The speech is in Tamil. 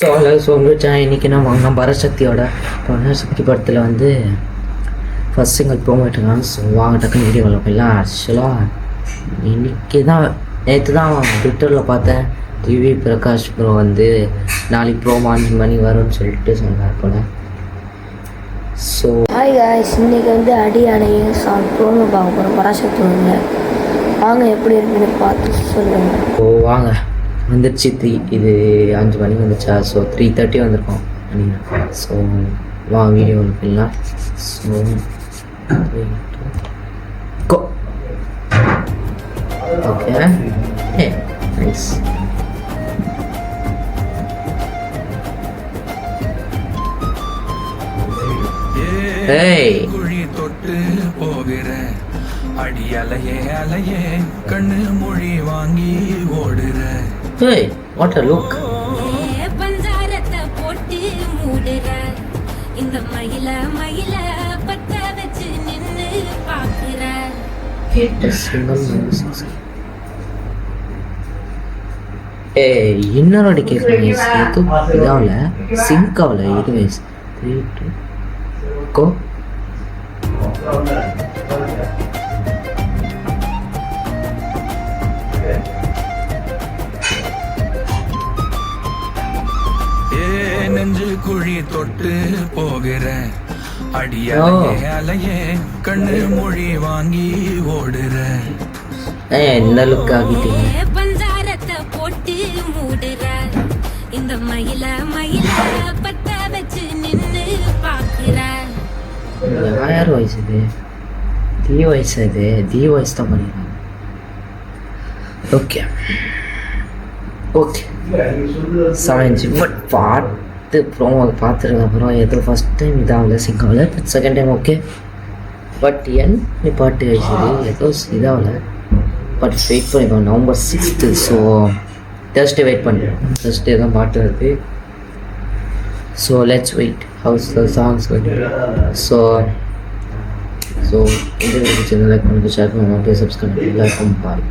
இன்றைக்கி நம்ம பரசக்தியோட பரசக்தி படத்தில் வந்து ஃபஸ்ட் சிங்கிள் ப்ரோமோட்டுருக்காங்க. ஸோ வாங்க டக்குன்னு வீடியோவில் போயிடலாம். ஆக்சுவலாக இன்றைக்கி தான் நேற்று தான் ட்விட்டரில் பார்த்தேன் டிவி பிரகாஷ் ப்ரோ வந்து நாளைக்கு ப்ரோமோ 5 மணி வரும்னு சொல்லிட்டு சொன்னார் போல். ஸோ ஹாய் காய்ஸ், இன்றைக்கி வந்து அடி அணையும் சாங் ப்ரோமோ பார்க்க போகிறோம். பராசக்தி வந்து வாங்க எப்படி இருக்குன்னு பார்த்து சொல்லுங்கள். ஓ வாங்க வந்துடுச்சு. இது 5 மணிக்கு வந்துச்சா? ஸோ 3:30 வந்திருக்கோம் நினைக்கிறேன். ஸோ வா வீடியோவில் போயிடலாம். So okay nice. குழி தொட்டு போகிற அடி அலையே அலையே கண்ணு மொழி வாங்கி ஓடுற. Hey, what a look. பஞ்சாரத்தை போட்டு மூடுற இந்த மயில மயில பத்த வச்சு நின்னு பாக்குற. இன்னொரு கேட்குறேன். இதாவில் சிங்காவில் இது வயசு 3 2 கோ. நெஞ்சு குழி தொட்டு போகிற அடியாலையே அலையே கண்ணு மொழி வாங்கி ஓடுற. என்ன லுக் ஆகிட்டீங்க. பஞ்சாரத்தை போட்டு மூடுற இந்த மயில மயில பத்த வச்சு நின்னு பாக்குற. யார் வயசு இது? தி வயசு இது. தி வயசு தான் பண்ணிடுறாங்க. ஓகே ஓகே சமைச்சு பட் பார்த்து ப்ரோமோ பார்த்துருக்க அப்புறம் ஏதோ ஃபஸ்ட் டைம் இதாகல சிங்காவில், but second time okay. But நீ பாட்டு வயசு ஏதோ இதாகல. பட் வெயிட் பண்ணிப்போம் November 6th. So Thursday wait பண்ணுறேன். Thursday தான் பாட்டு வருது. So let's wait how's the songs வந்து. ஸோ இந்த வீடியோ சேனல் லைக் பண்ணுங்கள், ஷேர் பண்ணுங்கள், சப்ஸ்கிரைப் பண்ணுங்கள். எல்லாருக்கும் பாய்.